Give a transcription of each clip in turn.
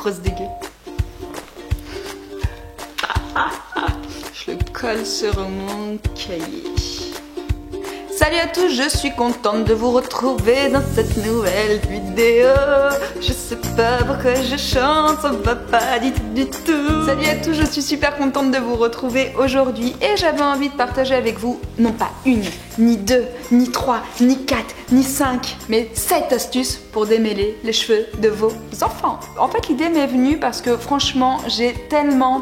grosse dégueu. Je le colle sur mon cahier. Salut à tous, je suis contente de vous retrouver dans cette nouvelle vidéo. Je sais pas pourquoi je chante, ça va pas du tout. Salut à tous, je suis super contente de vous retrouver aujourd'hui et j'avais envie de partager avec vous, non pas une, ni deux, ni trois, ni quatre, ni cinq, mais 7 astuces pour démêler les cheveux de vos enfants. En fait, l'idée m'est venue parce que franchement, j'ai tellement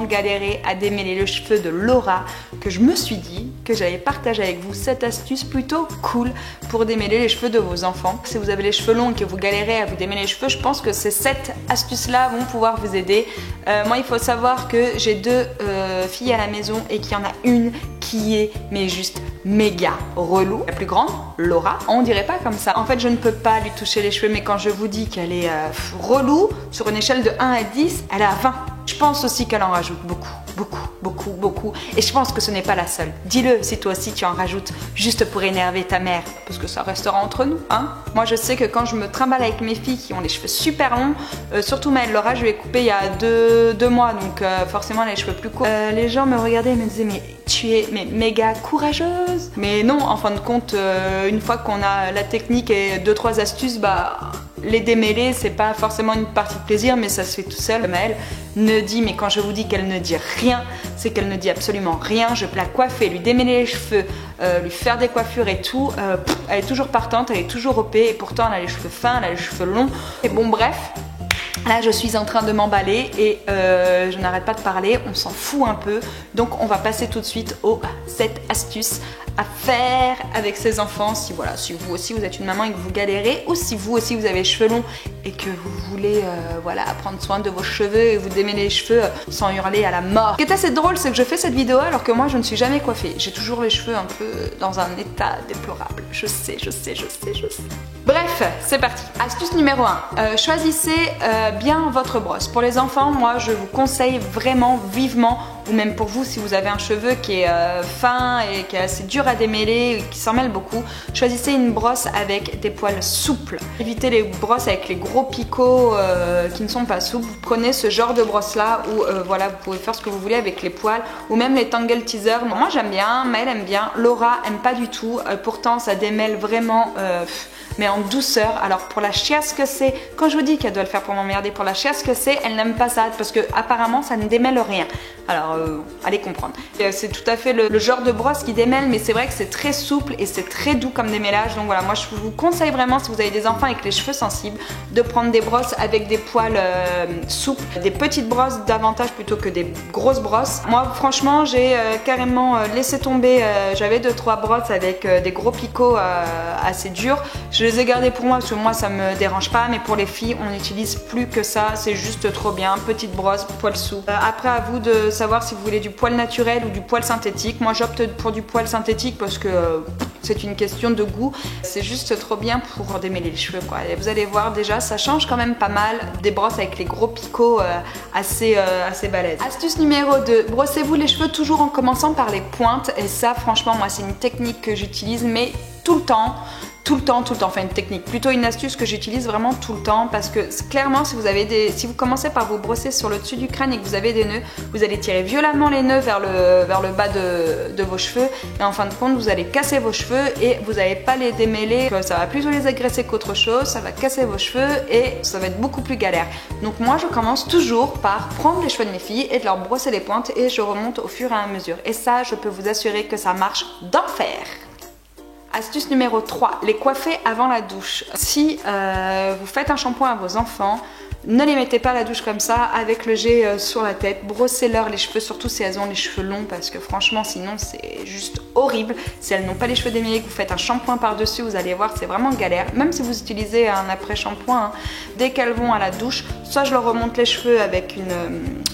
galéré à démêler le cheveu de Laura que je me suis dit que j'allais partager avec vous 7 astuces plutôt cool pour démêler les cheveux de vos enfants. Si vous avez les cheveux longs et que vous galérez à vous démêler les cheveux, je pense que ces 7 astuces-là vont pouvoir vous aider. Moi, il faut savoir que j'ai 2 filles à la maison et qu'il y en a une qui est mais juste méga relou. La plus grande, Laura, on dirait pas comme ça. En fait, je ne peux pas lui toucher les cheveux, mais quand je vous dis qu'elle est relou, sur une échelle de 1 à 10, elle est à 20. Je pense aussi qu'elle en rajoute beaucoup. Et je pense que ce n'est pas la seule. Dis-le si toi aussi tu en rajoutes juste pour énerver ta mère. Parce que ça restera entre nous, hein. Moi je sais que quand je me trimballe avec mes filles qui ont les cheveux super longs, surtout Maëlle, Laura, je lui ai coupé il y a 2 mois, donc forcément elle a les cheveux plus courts. Les gens me regardaient et me disaient mais tu es méga courageuse. Mais non, en fin de compte, une fois qu'on a la technique et 2-3 astuces, bah les démêler, c'est pas forcément une partie de plaisir, mais ça se fait tout seul. Maëlle ne dit, mais quand je vous dis qu'elle ne dit rien, c'est qu'elle ne dit absolument rien. Je peux la coiffer, lui démêler les cheveux, lui faire des coiffures et tout. Elle est toujours partante, elle est toujours OP, et pourtant elle a les cheveux fins, elle a les cheveux longs. Et bon, bref. Là, je suis en train de m'emballer et je n'arrête pas de parler, on s'en fout un peu. Donc, on va passer tout de suite aux 7 astuces à faire avec ses enfants. Si vous aussi vous êtes une maman et que vous galérez, ou si vous aussi vous avez les cheveux longs et que vous voulez prendre soin de vos cheveux et vous démêler les cheveux sans hurler à la mort. Ce qui est assez drôle, c'est que je fais cette vidéo alors que moi je ne suis jamais coiffée. J'ai toujours les cheveux un peu dans un état déplorable. Je sais. Bref, c'est parti. Astuce numéro 1. Choisissez bien votre brosse. Pour les enfants, moi je vous conseille vraiment vivement, ou même pour vous si vous avez un cheveu qui est fin et qui est assez dur à démêler, qui s'en mêle beaucoup, choisissez une brosse avec des poils souples. Évitez les brosses avec les gros picots qui ne sont pas souples. Vous prenez ce genre de brosse là où vous pouvez faire ce que vous voulez avec les poils, ou même les Tangle Teaser. Moi j'aime bien, Maëlle aime bien, Laura aime pas du tout, pourtant ça démêle vraiment mais en douceur. Alors pour la chiasse que c'est, quand je vous dis qu'elle doit le faire pour m'emmerder, pour la chiasse que c'est, elle n'aime pas ça parce que apparemment ça ne démêle rien. Alors allez comprendre. C'est tout à fait le genre de brosse qui démêle, mais c'est vrai que c'est très souple et c'est très doux comme démêlage. Donc voilà, moi je vous conseille vraiment, si vous avez des enfants avec les cheveux sensibles, de prendre des brosses avec des poils souples, des petites brosses davantage plutôt que des grosses brosses. Moi franchement j'ai carrément laissé tomber, j'avais 2-3 brosses avec des gros picots assez durs. Je les ai gardées pour moi parce que moi ça me dérange pas, mais pour les filles on n'utilise plus que ça, c'est juste trop bien. Petite brosse, poil souple. Après à vous de savoir si vous voulez du poil naturel ou du poil synthétique. Moi j'opte pour du poil synthétique parce que c'est une question de goût. C'est juste trop bien pour démêler les cheveux quoi. Et vous allez voir déjà ça change quand même pas mal des brosses avec les gros picots assez balèzes. Astuce numéro 2, brossez-vous les cheveux toujours en commençant par les pointes. Et ça franchement moi c'est une technique que j'utilise mais tout le temps, enfin une technique, plutôt une astuce que j'utilise vraiment tout le temps parce que clairement si vous commencez par vous brosser sur le dessus du crâne et que vous avez des nœuds, vous allez tirer violemment les nœuds vers le bas de vos cheveux et en fin de compte vous allez casser vos cheveux et vous n'allez pas les démêler, ça va plutôt les agresser qu'autre chose, ça va casser vos cheveux et ça va être beaucoup plus galère. Donc moi je commence toujours par prendre les cheveux de mes filles et de leur brosser les pointes et je remonte au fur et à mesure et ça je peux vous assurer que ça marche d'enfer. Astuce numéro 3, les coiffer avant la douche. Si vous faites un shampoing à vos enfants, ne les mettez pas à la douche comme ça avec le jet sur la tête, brossez-leur les cheveux, surtout si elles ont les cheveux longs parce que franchement sinon c'est juste horrible. Si elles n'ont pas les cheveux démêlés, que vous faites un shampoing par-dessus, vous allez voir c'est vraiment galère. Même si vous utilisez un après-shampoing, hein, dès qu'elles vont à la douche, soit je leur remonte les cheveux avec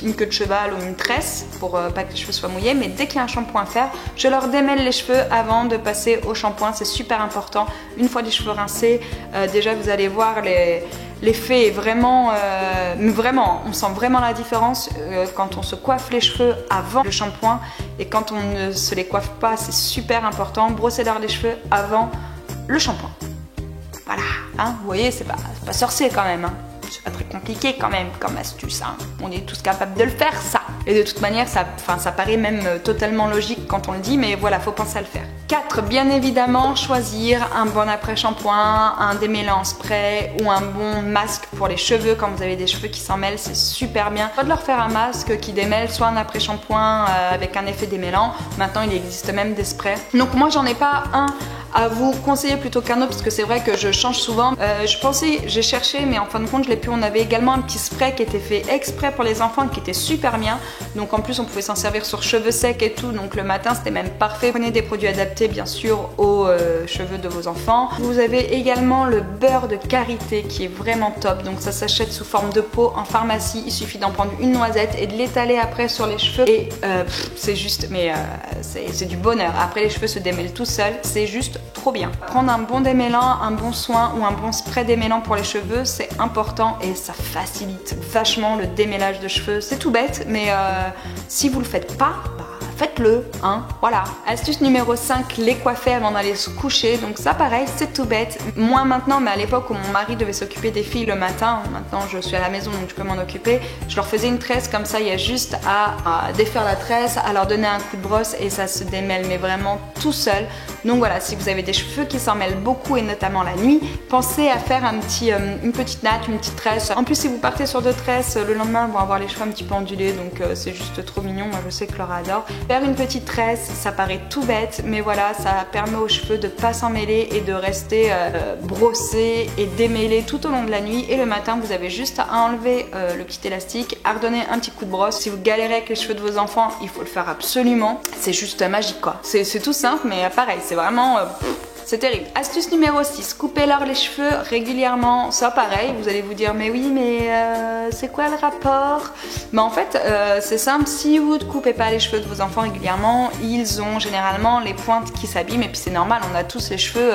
une queue de cheval ou une tresse pour pas que les cheveux soient mouillés, mais dès qu'il y a un shampoing à faire, je leur démêle les cheveux avant de passer au shampoing, c'est super important. Une fois les cheveux rincés, déjà vous allez voir l'effet est vraiment, on sent vraiment la différence quand on se coiffe les cheveux avant le shampoing et quand on ne se les coiffe pas, c'est super important. Brossez-leur les cheveux avant le shampoing. Voilà, hein, vous voyez, c'est pas sorcier quand même. Hein. c'est pas très compliqué quand même comme astuce, hein. On est tous capables de le faire ça. Et de toute manière, ça paraît même totalement logique quand on le dit, mais voilà, faut penser à le faire. 4. Bien évidemment, choisir un bon après-shampoing, un démêlant spray ou un bon masque pour les cheveux. Quand vous avez des cheveux qui s'en mêlent, c'est super bien. Soit de leur faire un masque qui démêle, soit un après-shampoing avec un effet démêlant. Maintenant, il existe même des sprays. Donc moi, j'en ai pas un à vous conseiller plutôt qu'un autre parce que c'est vrai que je change souvent. J'ai cherché, mais en fin de compte, je l'ai plus. On avait également un petit spray qui était fait exprès pour les enfants qui était super bien. Donc en plus, on pouvait s'en servir sur cheveux secs et tout. Donc le matin, c'était même parfait. Prenez des produits adaptés, bien sûr, aux cheveux de vos enfants. Vous avez également le beurre de karité qui est vraiment top. Donc ça s'achète sous forme de pot en pharmacie. Il suffit d'en prendre une noisette et de l'étaler après sur les cheveux. Et c'est juste, mais c'est du bonheur. Après, les cheveux se démêlent tout seuls. C'est juste trop bien. Prendre un bon démêlant, un bon soin ou un bon spray démêlant pour les cheveux, c'est important et ça facilite vachement le démêlage de cheveux. C'est tout bête, mais si vous le faites pas, faites-le, hein, voilà. Astuce numéro 5, les coiffer avant d'aller se coucher. Donc ça pareil, c'est tout bête. Moins maintenant, mais à l'époque où mon mari devait s'occuper des filles le matin, maintenant je suis à la maison donc je peux m'en occuper, je leur faisais une tresse comme ça, il y a juste à défaire la tresse, à leur donner un coup de brosse et ça se démêle, mais vraiment tout seul. Donc voilà, si vous avez des cheveux qui s'en mêlent beaucoup et notamment la nuit, pensez à faire une petite natte, une petite tresse. En plus, si vous partez sur 2 tresses, le lendemain, ils vont avoir les cheveux un petit peu ondulés, donc c'est juste trop mignon. Moi, je sais que Laura adore. Faire une petite tresse, ça paraît tout bête, mais voilà, ça permet aux cheveux de pas s'en mêler et de rester brossés et démêlés tout au long de la nuit. Et le matin, vous avez juste à enlever le petit élastique, à redonner un petit coup de brosse. Si vous galérez avec les cheveux de vos enfants, il faut le faire absolument. C'est juste magique, quoi. C'est tout simple, mais pareil, c'est vraiment... c'est terrible. Astuce numéro 6, coupez-leur les cheveux régulièrement. Ça pareil, vous allez vous dire mais oui mais c'est quoi le rapport? Mais en fait c'est simple, si vous ne coupez pas les cheveux de vos enfants régulièrement, ils ont généralement les pointes qui s'abîment et puis c'est normal, on a tous les cheveux,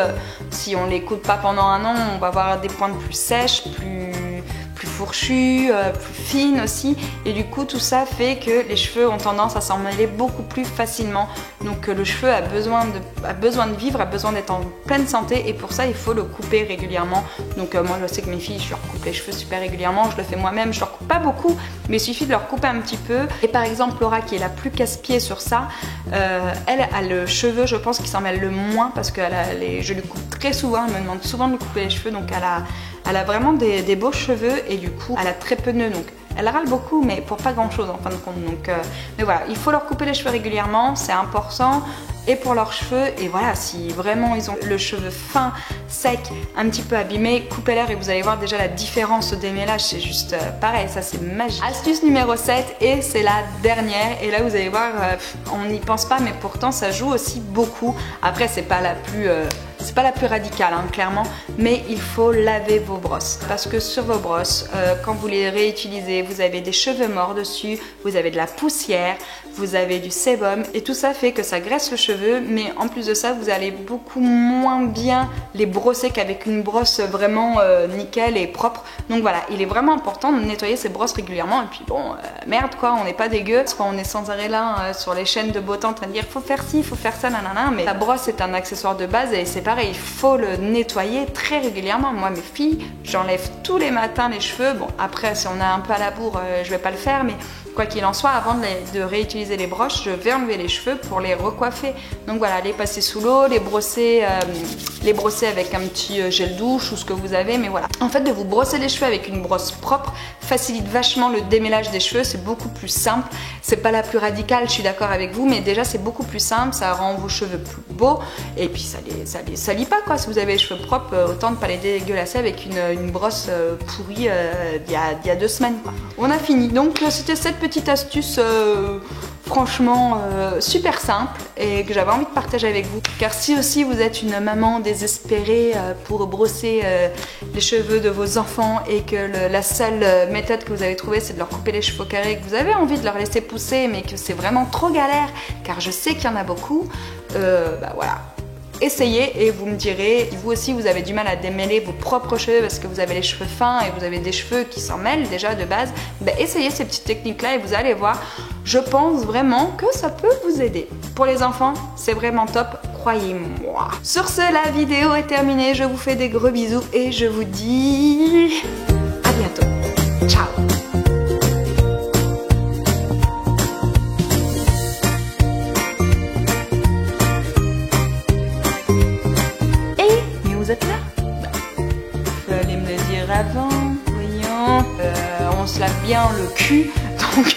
si on les coupe pas pendant un an, on va avoir des pointes plus sèches, plus fourchues, plus fines aussi, et du coup tout ça fait que les cheveux ont tendance à s'en mêler beaucoup plus facilement. Donc le cheveu a besoin de vivre, a besoin d'être en pleine santé et pour ça il faut le couper régulièrement. Donc moi je sais que mes filles, je leur coupe les cheveux super régulièrement, je le fais moi-même, je leur coupe pas beaucoup, mais il suffit de leur couper un petit peu. Et par exemple Laura qui est la plus casse-pied sur ça, elle a le cheveu je pense qui s'en mêle le moins parce que je lui coupe très souvent, elle me demande souvent de lui couper les cheveux, donc elle a vraiment des beaux cheveux et du coup elle a très peu de nœuds, donc elle râle beaucoup mais pour pas grand chose en fin de compte. Donc, mais voilà, il faut leur couper les cheveux régulièrement, c'est important. Et pour leurs cheveux, et voilà, si vraiment ils ont le cheveu fin, sec, un petit peu abîmé, coupez-leur et vous allez voir déjà la différence au démêlage, c'est juste pareil, ça c'est magique. Astuce numéro 7 et c'est la dernière, et là vous allez voir, on n'y pense pas mais pourtant ça joue aussi beaucoup. Après c'est pas la plus radicale hein, clairement, mais il faut laver vos brosses parce que sur vos brosses, quand vous les réutilisez, vous avez des cheveux morts dessus, vous avez de la poussière, vous avez du sébum et tout ça fait que ça graisse le cheveu, mais en plus de ça vous allez beaucoup moins bien les brosser qu'avec une brosse vraiment nickel et propre. Donc voilà, il est vraiment important de nettoyer ses brosses régulièrement et puis bon, merde quoi, on n'est pas dégueu parce qu'on est sans arrêt là sur les chaînes de beauté en train de dire faut faire ci, faut faire ça, nanana, mais la brosse est un accessoire de base et c'est pareil, il faut le nettoyer très régulièrement. Moi mes filles, j'enlève tous les matins les cheveux. Bon après si on a un peu à la bourre, je vais pas le faire, mais quoi qu'il en soit, avant de réutiliser les broches, je vais enlever les cheveux pour les recoiffer. Donc voilà, les passer sous l'eau, les brosser avec un petit gel douche ou ce que vous avez, mais voilà. En fait, de vous brosser les cheveux avec une brosse propre facilite vachement le démêlage des cheveux, c'est beaucoup plus simple. C'est pas la plus radicale, je suis d'accord avec vous, mais déjà c'est beaucoup plus simple, ça rend vos cheveux plus beaux et puis ça les salit pas quoi. Si vous avez les cheveux propres, autant ne pas les dégueulasser avec une brosse pourrie d'il y a 2 semaines quoi. On a fini, donc c'était cette petite astuce franchement super simple et que j'avais envie de partager avec vous, car si aussi vous êtes une maman désespérée pour brosser les cheveux de vos enfants et que la seule méthode que vous avez trouvée c'est de leur couper les cheveux au carré, que vous avez envie de leur laisser pousser mais que c'est vraiment trop galère, car je sais qu'il y en a beaucoup, bah voilà. Essayez et vous me direz, si vous aussi vous avez du mal à démêler vos propres cheveux parce que vous avez les cheveux fins et vous avez des cheveux qui s'en mêlent déjà de base, ben essayez ces petites techniques là et vous allez voir, je pense vraiment que ça peut vous aider. Pour les enfants, c'est vraiment top, croyez-moi. Sur ce, la vidéo est terminée, je vous fais des gros bisous et je vous dis à bientôt. on se lave bien le cul. Donc